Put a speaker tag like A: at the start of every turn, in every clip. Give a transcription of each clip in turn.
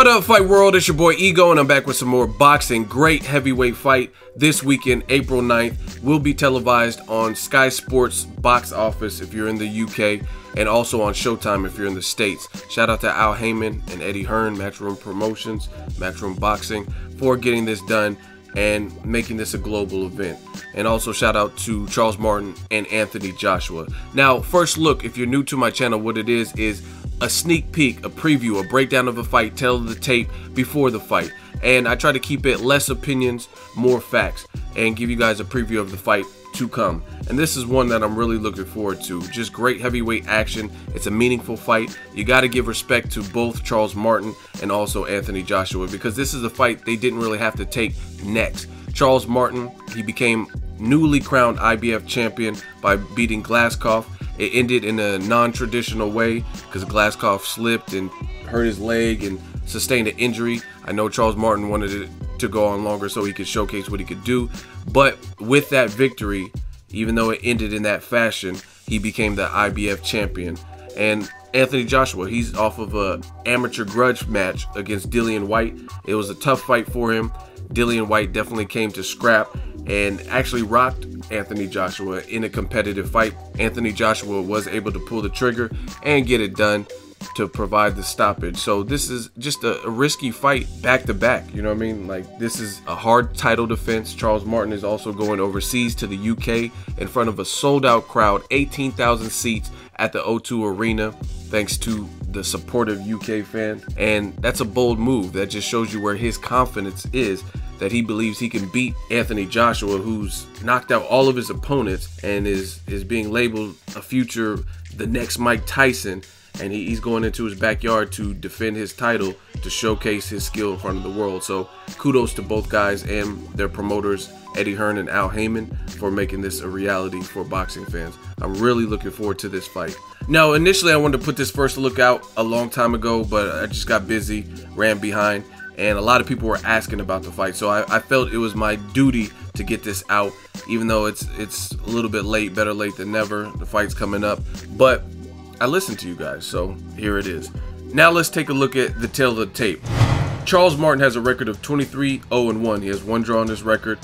A: What up, fight world? It's your boy Ego, and I'm back with some more boxing. Great heavyweight fight this weekend, April 9th, will be televised on SkySports box office if you're in the UK, and also on Showtime if you're in the States. Shout out to Haymon and Eddie Hearn, Matchroom Promotions, Matchroom Boxing, for getting this done and making this a global event. And also shout out to Charles Martin and Anthony Joshua. Now, first look, if you're new to my channel, what it is a sneak peek, a preview, a breakdown of a fight, tell the tape before the fight. And I try to keep it less opinions, more facts, and give you guys a preview of the fight to come. And this is one that I'm really looking forward to. Just great heavyweight action. It's a meaningful fight. You got to give respect to both Charles Martin and also Anthony Joshua, because this is a fight they didn't really have to take next. Charles Martin, he became newly crowned IBF champion by beating Glaskov. It ended in a non-traditional way because Glaskov slipped and hurt his leg and sustained an injury. I know Charles Martin wanted it to go on longer so he could showcase what he could do. But with that victory, even though it ended in that fashion, he became the IBF champion. And Anthony Joshua, he's off of an amateur grudge match against Dillian Whyte. It was a tough fight for him. Dillian Whyte definitely came to scrap and actually rocked Anthony Joshua in a competitive fight. Anthony Joshua was able to pull the trigger and get it done to provide the stoppage. So this is just a risky fight back to back, you know what I mean? Like, this is a hard title defense. Charles Martin is also going overseas to the UK in front of a sold out crowd, 18,000 seats at the O2 Arena, thanks to the supportive UK fans. And that's a bold move. That just shows you where his confidence is, that he believes he can beat Anthony Joshua, who's knocked out all of his opponents and is being labeled a future, the next Mike Tyson. And he's going into his backyard to defend his title, to showcase his skill in front of the world. So kudos to both guys and their promoters, Eddie Hearn and Haymon, for making this a reality for boxing fans. I'm really looking forward to this fight. Now, initially I wanted to put this first look out a long time ago, but I just got busy, ran behind, and a lot of people were asking about the fight. So I felt it was my duty to get this out, even though it's a little bit late. Better late than never. The fight's coming up. But I listened to you guys, so here it is. Now let's take a look at the tail of the tape. Charles Martin has a record of 23-0-1. He has one draw on his record.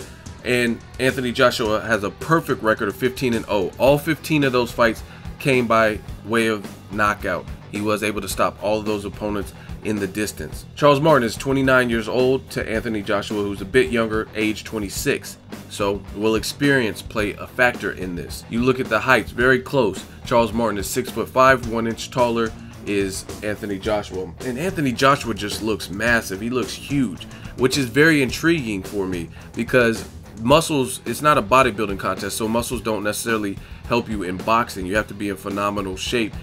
A: And Anthony Joshua has a perfect record of 15-0. All 15 of those fights came by way of knockout. He was able to stop all of those opponents in the distance. Charles Martin is 29 years old to Anthony Joshua, who's a bit younger, age 26. So will experience play a factor in this? You look at the heights, very close. Charles Martin is 6'5", 1 inch taller is Anthony Joshua. And Anthony Joshua just looks massive. He looks huge, which is very intriguing for me, because muscles, it's not a bodybuilding contest, so muscles don't necessarily help you in boxing. You have to be in phenomenal shape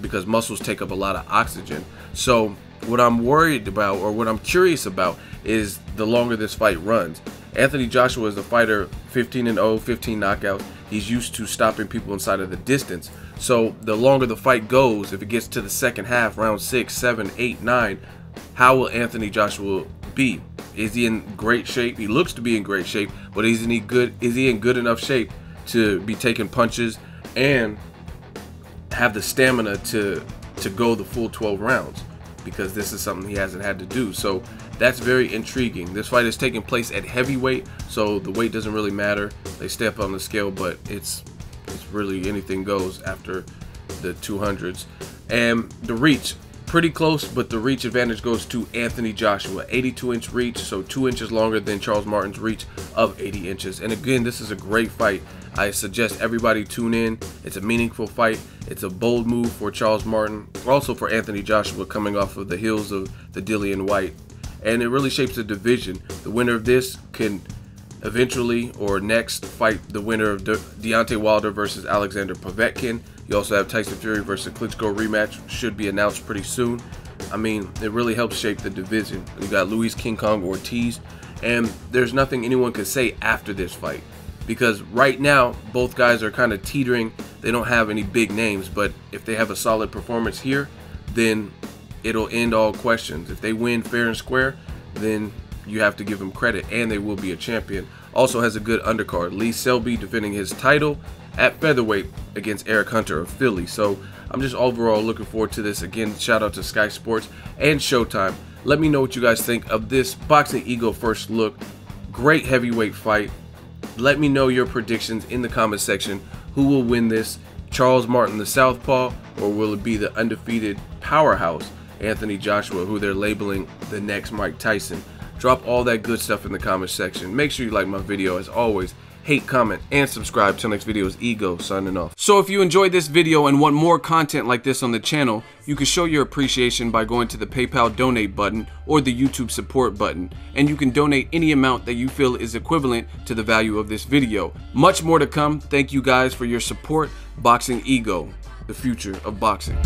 A: because muscles take up a lot of oxygen. So what I'm worried about, or what I'm curious about, is the longer this fight runs. Anthony Joshua is a fighter, 15-0, 15 knockouts. He's used to stopping people inside of the distance. So the longer the fight goes, if it gets to the second half, round 6, 7, 8, 9, how will Anthony Joshua be? Is he in great shape? He looks to be in great shape, but is he in good enough shape to be taking punches and have the stamina to go the full 12 rounds? Because this is something he hasn't had to do. So that's very intriguing. This fight is taking place at heavyweight, so the weight doesn't really matter. They step on the scale, but it's really anything goes after the 200s. And the reach, pretty close, but the reach advantage goes to Anthony Joshua. 82-inch reach, so 2 inches longer than Charles Martin's reach of 80 inches. And again, this is a great fight. I suggest everybody tune in. It's a meaningful fight. It's a bold move for Charles Martin, also for Anthony Joshua, coming off of the heels of the Dillian Whyte. And it really shapes the division. The winner of this can eventually or next fight the winner of Deontay Wilder versus Alexander Povetkin. You also have Tyson Fury versus Klitschko rematch, should be announced pretty soon. I mean, it really helps shape the division. You got Luis King Kong Ortiz, and there's nothing anyone can say after this fight, because right now both guys are kind of teetering. They don't have any big names, but if they have a solid performance here, then it'll end all questions. If they win fair and square, then you have to give them credit, and they will be a champion. Also has a good undercard. Lee Selby defending his title at featherweight against Eric Hunter of Philly. So I'm just overall looking forward to this. Again, shout out to SkySports and Showtime Let me know what you guys think of this Boxing Ego first look. Great heavyweight fight. Let me know your predictions in the comment section. Who will win this? Charles Martin, the Southpaw, or will it be the undefeated powerhouse Anthony Joshua, who they're labeling the next Mike Tyson? Drop all that good stuff in the comment section. Make sure you like my video. As always, hate, comment, and subscribe. Till next video is Ego signing off. So if you enjoyed this video and want more content like this on the channel, you can show your appreciation by going to the PayPal donate button or the YouTube support button, and you can donate any amount that you feel is equivalent to the value of this video. Much more to come. Thank you guys for your support. Boxing Ego, the future of boxing.